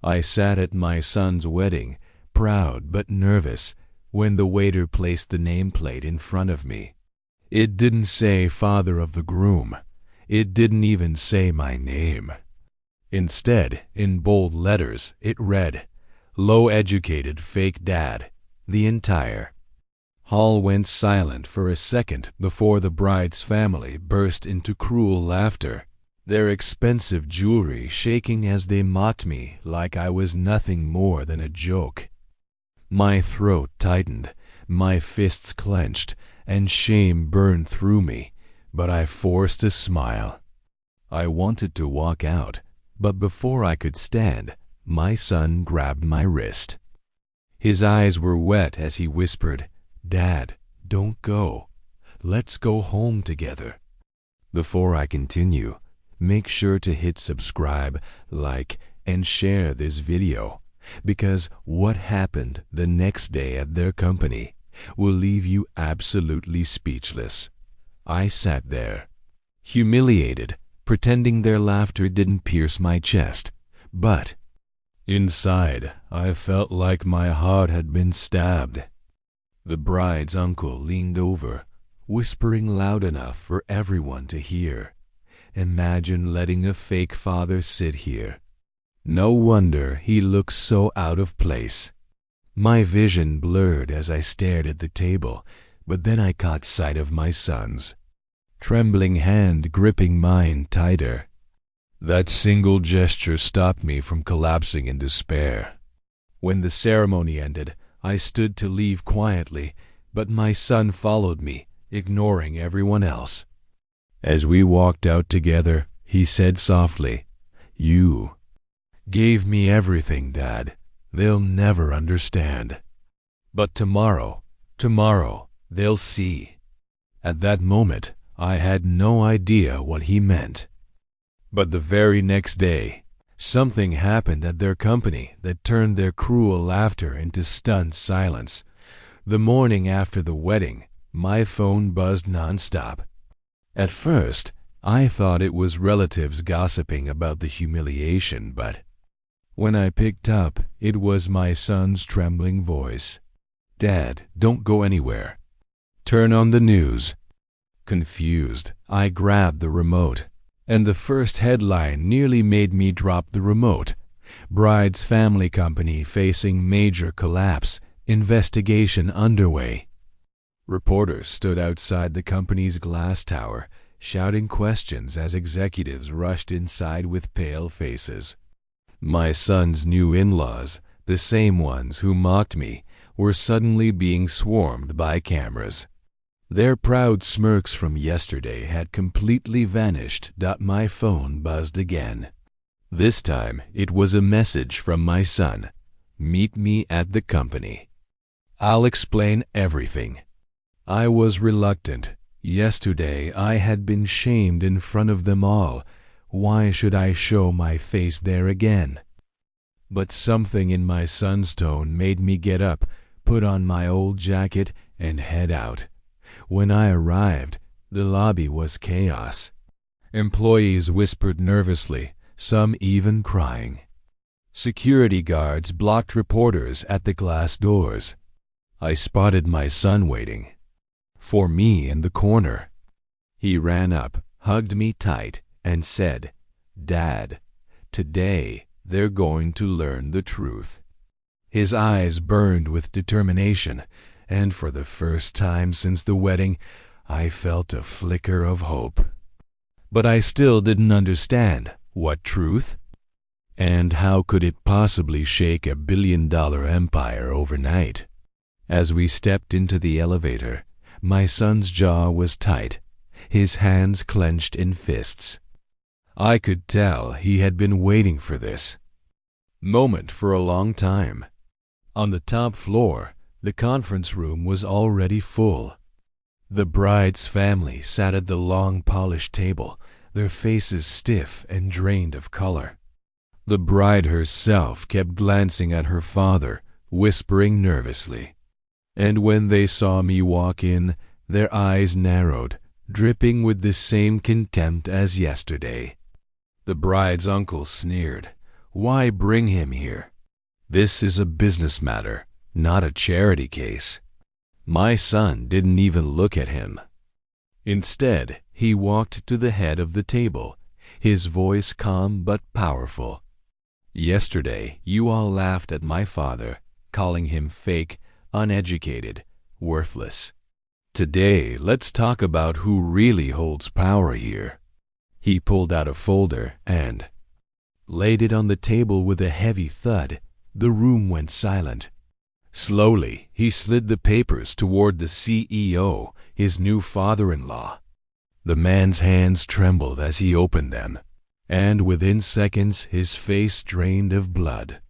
I sat at my son's wedding, proud but nervous, when the waiter placed the nameplate in front of me. It didn't say father of the groom. It didn't even say my name. Instead, in bold letters, it read, "Low-educated fake dad, the entire." Hall went silent for a second before the bride's family burst into cruel laughter, their expensive jewelry shaking as they mocked me like I was nothing more than a joke. My throat tightened, my fists clenched, and shame burned through me, but I forced a smile. I wanted to walk out, but before I could stand, my son grabbed my wrist. His eyes were wet as he whispered, "Dad, don't go. Let's go home together." Before I continue, make sure to hit subscribe, like, and share this video, because what happened the next day at their company will leave you absolutely speechless. I sat there, humiliated, pretending their laughter didn't pierce my chest, but inside I felt like my heart had been stabbed. The bride's uncle leaned over, whispering loud enough for everyone to hear, "Imagine letting a fake father sit here. No wonder he looks so out of place." My vision blurred as I stared at the table, but then I caught sight of my son's trembling hand gripping mine tighter. That single gesture stopped me from collapsing in despair. When the ceremony ended, I stood to leave quietly, but my son followed me, ignoring everyone else. As we walked out together, he said softly, "You gave me everything, Dad. They'll never understand. But tomorrow, they'll see." At that moment, I had no idea what he meant. But the very next day, something happened at their company that turned their cruel laughter into stunned silence. The morning after the wedding, my phone buzzed nonstop. At first, I thought it was relatives gossiping about the humiliation, but when I picked up, it was my son's trembling voice. "Dad, don't go anywhere. Turn on the news." Confused, I grabbed the remote, and the first headline nearly made me drop the remote. Bride's family company facing major collapse, investigation underway. Reporters stood outside the company's glass tower, shouting questions as executives rushed inside with pale faces. My son's new in-laws, the same ones who mocked me, were suddenly being swarmed by cameras. Their proud smirks from yesterday had completely vanished. My phone buzzed again. This time it was a message from my son. "Meet me at the company. I'll explain everything." I was reluctant. Yesterday I had been shamed in front of them all. Why should I show my face there again? But something in my son's tone made me get up, put on my old jacket, and head out. When I arrived, the lobby was chaos. Employees whispered nervously, some even crying. Security guards blocked reporters at the glass doors. I spotted my son waiting for me in the corner. He ran up, hugged me tight, and said, "Dad, today they're going to learn the truth." His eyes burned with determination, and for the first time since the wedding, I felt a flicker of hope. But I still didn't understand. What truth? And how could it possibly shake a billion-dollar empire overnight? As we stepped into the elevator, my son's jaw was tight, his hands clenched in fists. I could tell he had been waiting for this moment for a long time. On the top floor, the conference room was already full. The bride's family sat at the long polished table, their faces stiff and drained of color. The bride herself kept glancing at her father, whispering nervously. And when they saw me walk in, their eyes narrowed, dripping with the same contempt as yesterday. The bride's uncle sneered. Why bring him here? This is a business matter, not a charity case. My son didn't even look at him. Instead, he walked to the head of the table, his voice calm but powerful. Yesterday, you all laughed at my father, calling him fake, uneducated, worthless. Today, let's talk about who really holds power here. He pulled out a folder and laid it on the table with a heavy thud. The room went silent. Slowly, he slid the papers toward the CEO, his new father-in-law. The man's hands trembled as he opened them, and within seconds his face drained of blood.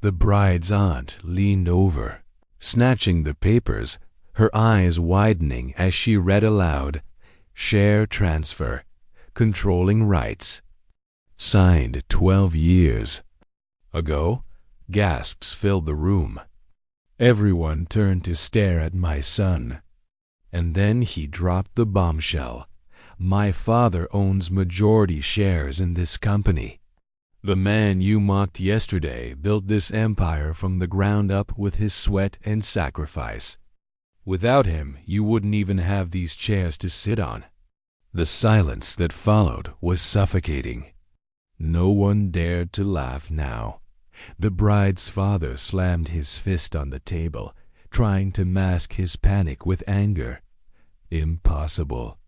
The bride's aunt leaned over, snatching the papers, her eyes widening as she read aloud, "Share transfer, controlling rights. Signed 12 years ago." Gasps filled the room. Everyone turned to stare at my son. And then he dropped the bombshell. My father owns majority shares in this company. The man you mocked yesterday built this empire from the ground up with his sweat and sacrifice. Without him, you wouldn't even have these chairs to sit on. The silence that followed was suffocating. No one dared to laugh now. The bride's father slammed his fist on the table, trying to mask his panic with anger. Impossible.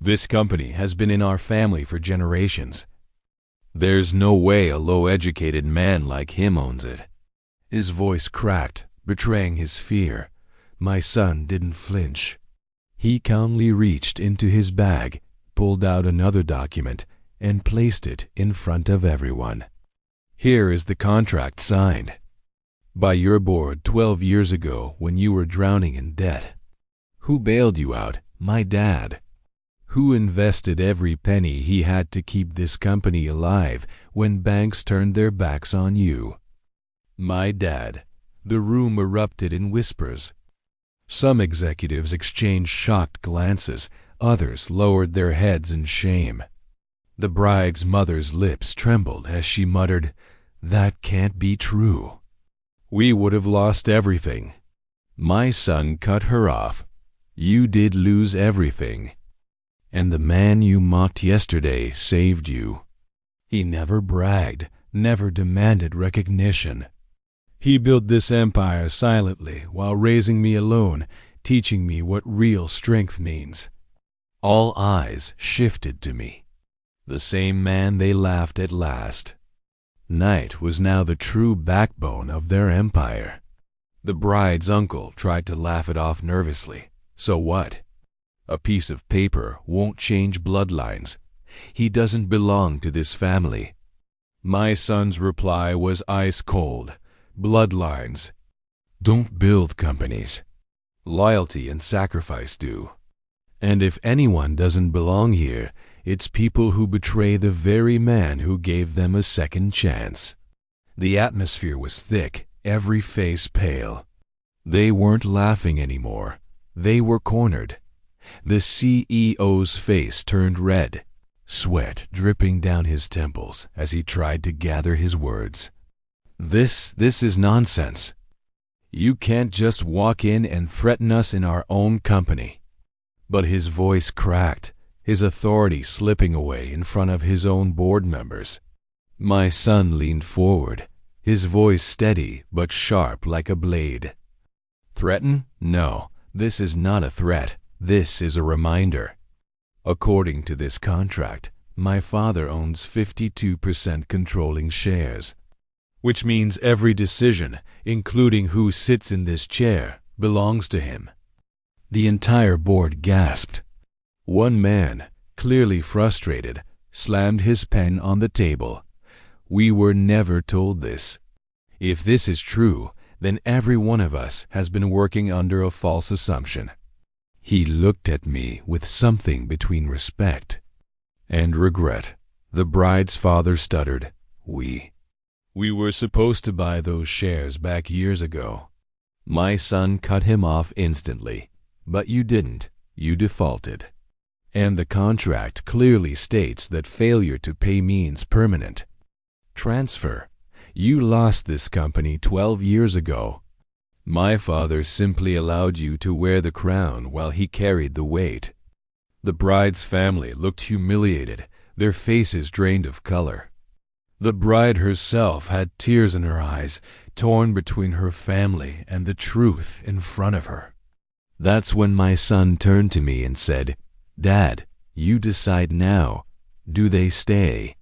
This company has been in our family for generations. There's no way a low-educated man like him owns it. His voice cracked, betraying his fear. My son didn't flinch. He calmly reached into his bag, pulled out another document, and placed it in front of everyone. Here is the contract signed by your board 12 years ago when you were drowning in debt. Who bailed you out? My dad. Who invested every penny he had to keep this company alive when banks turned their backs on you? My dad. The room erupted in whispers. Some executives exchanged shocked glances, others lowered their heads in shame. The bride's mother's lips trembled as she muttered, "That can't be true. We would have lost everything." My son cut her off. "You did lose everything. And the man you mocked yesterday saved you. He never bragged, never demanded recognition. He built this empire silently while raising me alone, teaching me what real strength means." All eyes shifted to me. The same man they laughed at last. Knight was now the true backbone of their empire. The bride's uncle tried to laugh it off nervously. So what? A piece of paper won't change bloodlines. He doesn't belong to this family. My son's reply was ice cold. Bloodlines don't build companies. Loyalty and sacrifice do. And if anyone doesn't belong here, it's people who betray the very man who gave them a second chance. The atmosphere was thick, every face pale. They weren't laughing anymore. They were cornered. The CEO's face turned red, sweat dripping down his temples as he tried to gather his words. This is nonsense. You can't just walk in and threaten us in our own company." But his voice cracked, his authority slipping away in front of his own board members. My son leaned forward, his voice steady but sharp like a blade. "Threaten? No, this is not a threat. This is a reminder. According to this contract, my father owns 52% controlling shares, which means every decision, including who sits in this chair, belongs to him." The entire board gasped. One man, clearly frustrated, slammed his pen on the table. "We were never told this. If this is true, then every one of us has been working under a false assumption." He looked at me with something between respect and regret. The bride's father stuttered, We were supposed to buy those shares back years ago." My son cut him off instantly. "But you didn't. You defaulted. And the contract clearly states that failure to pay means permanent transfer. You lost this company 12 years ago. My father simply allowed you to wear the crown while he carried the weight." The bride's family looked humiliated, their faces drained of color. The bride herself had tears in her eyes, torn between her family and the truth in front of her. That's when my son turned to me and said, "Dad, you decide now. Do they stay?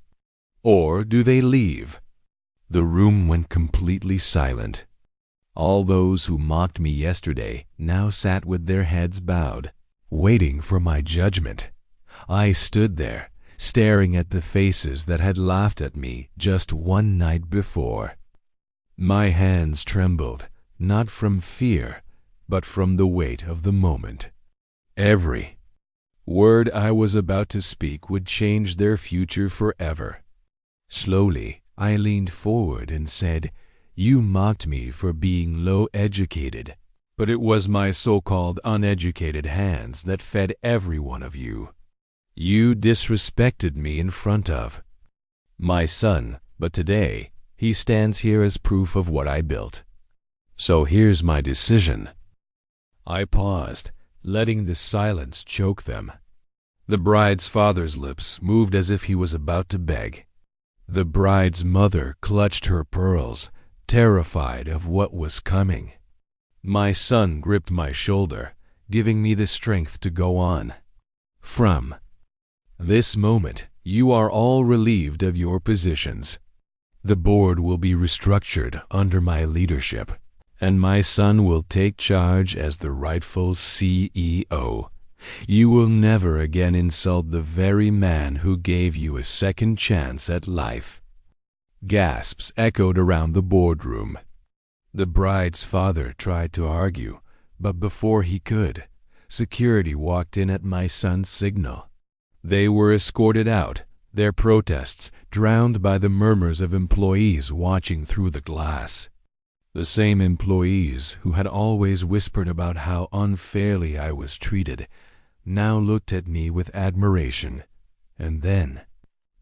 Or do they leave?" The room went completely silent. All those who mocked me yesterday now sat with their heads bowed, waiting for my judgment. I stood there, staring at the faces that had laughed at me just one night before. My hands trembled, not from fear, but from the weight of the moment. Every word I was about to speak would change their future forever. Slowly, I leaned forward and said, "You mocked me for being low-educated, but it was my so-called uneducated hands that fed every one of you. You disrespected me in front of my son, but today he stands here as proof of what I built. So here's my decision." I paused, letting the silence choke them. The bride's father's lips moved as if he was about to beg. The bride's mother clutched her pearls, terrified of what was coming. My son gripped my shoulder, giving me the strength to go on. "From this moment, you are all relieved of your positions. The board will be restructured under my leadership, and my son will take charge as the rightful CEO. You will never again insult the very man who gave you a second chance at life." Gasps echoed around the boardroom. The bride's father tried to argue, but before he could, security walked in at my son's signal. They were escorted out, their protests drowned by the murmurs of employees watching through the glass. The same employees who had always whispered about how unfairly I was treated now looked at me with admiration. And then,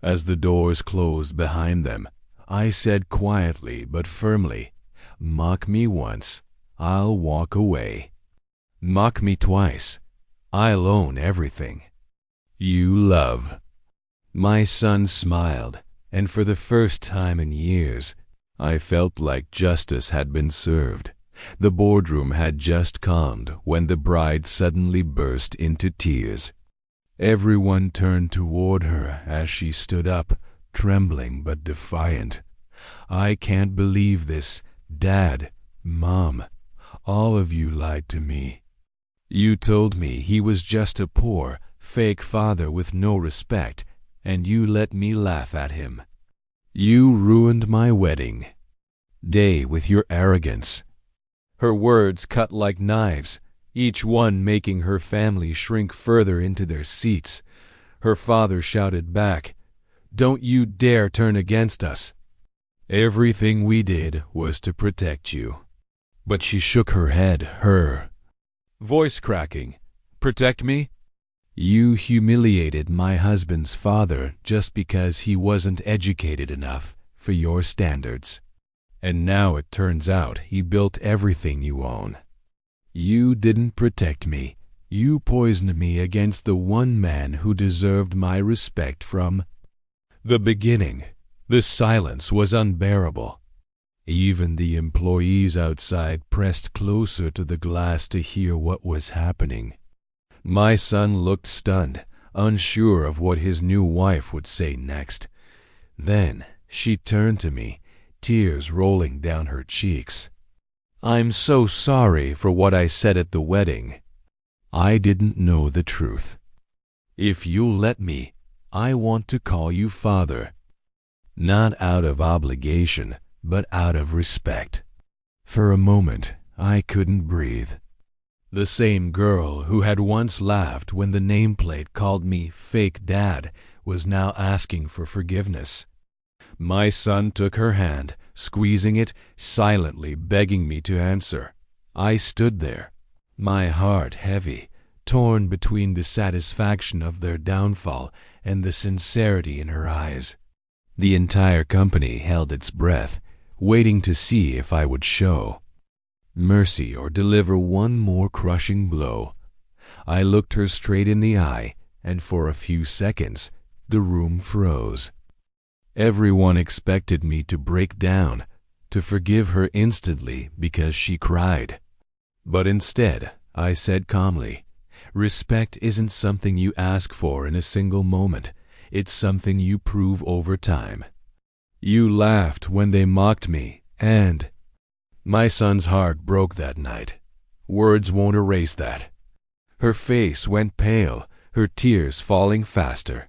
as the doors closed behind them, I said quietly but firmly, "Mock me once, I'll walk away. Mock me twice, I'll own everything you love." My son smiled, and for the first time in years, I felt like justice had been served. The boardroom had just calmed when the bride suddenly burst into tears. Everyone turned toward her as she stood up, trembling but defiant. "I can't believe this. Dad, Mom, all of you lied to me. You told me he was just a poor, fake father with no respect, and you let me laugh at him. You ruined my wedding day with your arrogance." Her words cut like knives, each one making her family shrink further into their seats. Her father shouted back, "Don't you dare turn against us. Everything we did was to protect you." But she shook her head, her voice cracking. "Protect me? You humiliated my husband's father just because he wasn't educated enough for your standards. And now it turns out he built everything you own. You didn't protect me. You poisoned me against the one man who deserved my respect from the beginning." The silence was unbearable. Even the employees outside pressed closer to the glass to hear what was happening. My son looked stunned, unsure of what his new wife would say next. Then she turned to me, tears rolling down her cheeks. "I'm so sorry for what I said at the wedding. I didn't know the truth. If you'll let me, I want to call you father. Not out of obligation, but out of respect." For a moment, I couldn't breathe. The same girl who had once laughed when the nameplate called me fake dad was now asking for forgiveness. My son took her hand, squeezing it, silently begging me to answer. I stood there, my heart heavy, torn between the satisfaction of their downfall and the sincerity in her eyes. The entire company held its breath, waiting to see if I would show mercy or deliver one more crushing blow. I looked her straight in the eye, and for a few seconds, the room froze. Everyone expected me to break down, to forgive her instantly because she cried. But instead, I said calmly, "Respect isn't something you ask for in a single moment. It's something you prove over time." You laughed when they mocked me, and my son's heart broke that night. Words won't erase that. Her face went pale, her tears falling faster.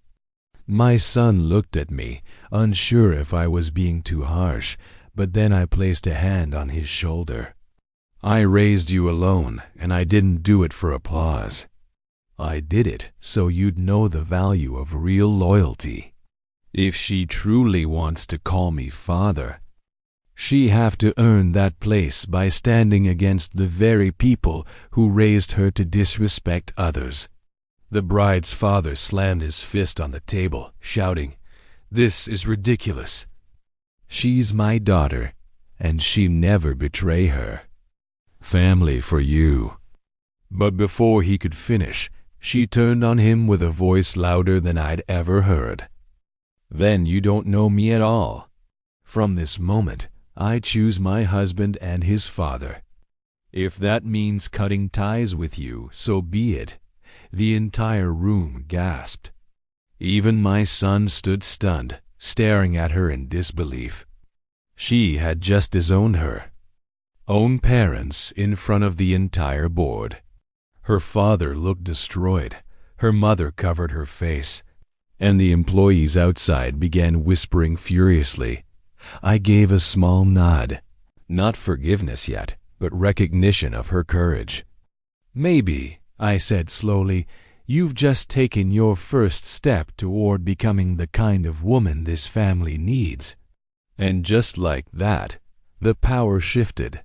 My son looked at me, unsure if I was being too harsh, but then I placed a hand on his shoulder. "I raised you alone, and I didn't do it for applause. I did it so you'd know the value of real loyalty. If she truly wants to call me father, she have to earn that place by standing against the very people who raised her to disrespect others." The bride's father slammed his fist on the table, shouting, "This is ridiculous. She's my daughter, and she never betray her. Family for you." But before he could finish, she turned on him with a voice louder than I'd ever heard. "Then you don't know me at all. From this moment, I choose my husband and his father. If that means cutting ties with you, so be it." The entire room gasped. Even my son stood stunned, staring at her in disbelief. She had just disowned her own parents in front of the entire board. Her father looked destroyed, her mother covered her face, and the employees outside began whispering furiously. I gave a small nod. Not forgiveness yet, but recognition of her courage. "Maybe," I said slowly, "you've just taken your first step toward becoming the kind of woman this family needs." And just like that, the power shifted.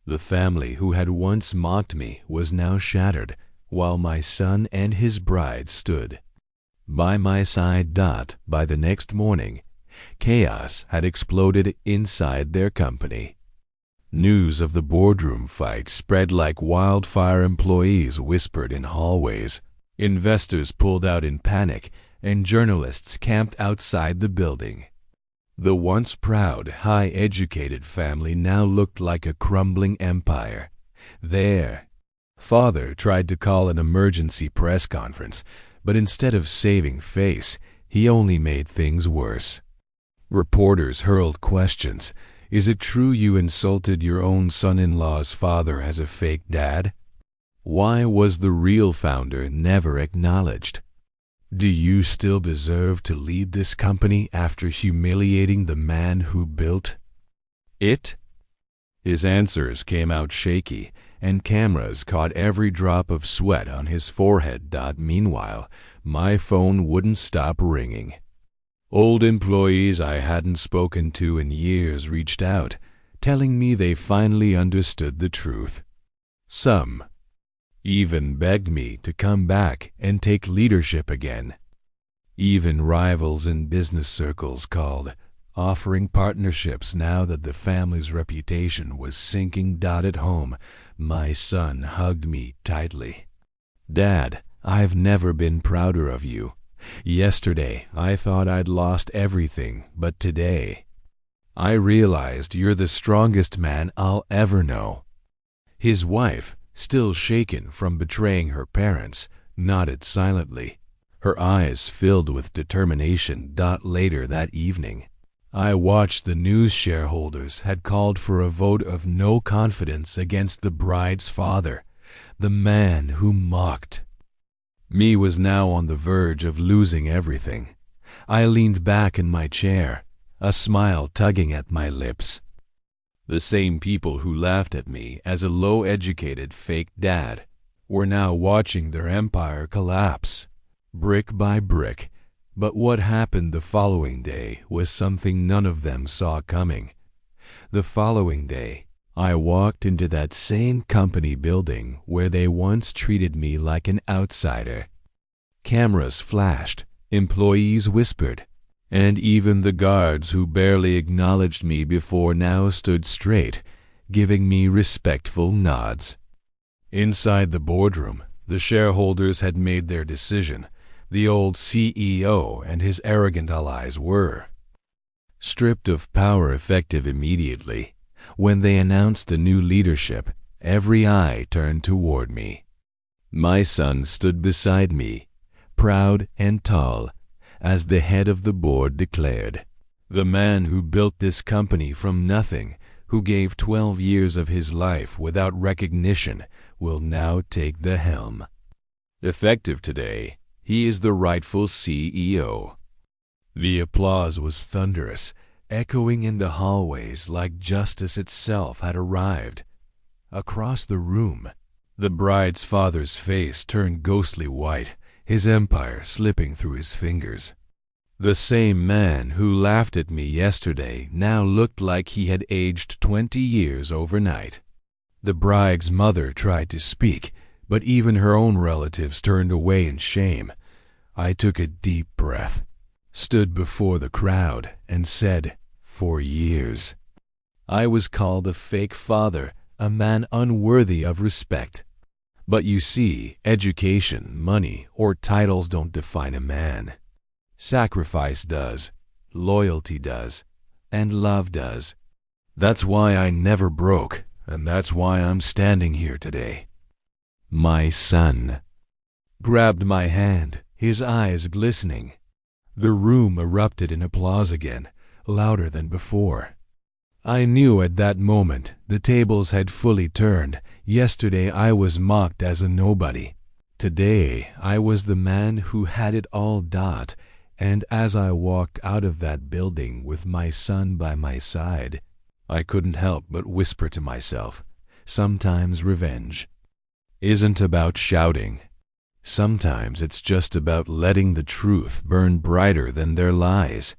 The family who had once mocked me was now shattered, while my son and his bride stood by my side. By the next morning, chaos had exploded inside their company. News of the boardroom fight spread like wildfire. Employees whispered in hallways. Investors pulled out in panic, and journalists camped outside the building. The once proud, high-educated family now looked like a crumbling empire. Their father tried to call an emergency press conference, but instead of saving face, he only made things worse. Reporters hurled questions. "Is it true you insulted your own son-in-law's father as a fake dad? Why was the real founder never acknowledged? Do you still deserve to lead this company after humiliating the man who built it?" His answers came out shaky, and cameras caught every drop of sweat on his forehead. Meanwhile, my phone wouldn't stop ringing. Old employees I hadn't spoken to in years reached out, telling me they finally understood the truth. Some even begged me to come back and take leadership again. Even rivals in business circles called, offering partnerships now that the family's reputation was sinking. At home, my son hugged me tightly. "Dad, I've never been prouder of you. Yesterday, I thought I'd lost everything, but today, I realized you're the strongest man I'll ever know." His wife, still shaken from betraying her parents, nodded silently. Her eyes filled with determination. Later that evening, I watched the news. Shareholders had called for a vote of no confidence against the bride's father, the man who mocked me was now on the verge of losing everything. I leaned back in my chair, a smile tugging at my lips. The same people who laughed at me as a low-educated fake dad were now watching their empire collapse, brick by brick. But what happened the following day was something none of them saw coming. The following day, I walked into that same company building where they once treated me like an outsider. Cameras flashed, employees whispered, and even the guards who barely acknowledged me before now stood straight, giving me respectful nods. Inside the boardroom, the shareholders had made their decision. The old CEO and his arrogant allies were stripped of power effective immediately. When they announced the new leadership, every eye turned toward me. My son stood beside me, proud and tall, as the head of the board declared. The man who built this company from nothing, who gave 12 years of his life without recognition, will now take the helm. Effective today, he is the rightful CEO. The applause was thunderous, echoing in the hallways like justice itself had arrived. Across the room, the bride's father's face turned ghostly white, his empire slipping through his fingers. The same man who laughed at me yesterday now looked like he had aged 20 years overnight. The bride's mother tried to speak, but even her own relatives turned away in shame. I took a deep breath, stood before the crowd, and said, "For years." I was called a fake father, a man unworthy of respect. But you see, education, money, or titles don't define a man. Sacrifice does, loyalty does, and love does. That's why I never broke, and that's why I'm standing here today. My son grabbed my hand, his eyes glistening. The room erupted in applause again, louder than before. I knew at that moment the tables had fully turned. Yesterday I was mocked as a nobody. Today I was the man who had it all dot, and as I walked out of that building with my son by my side, I couldn't help but whisper to myself, sometimes revenge isn't about shouting. Sometimes it's just about letting the truth burn brighter than their lies.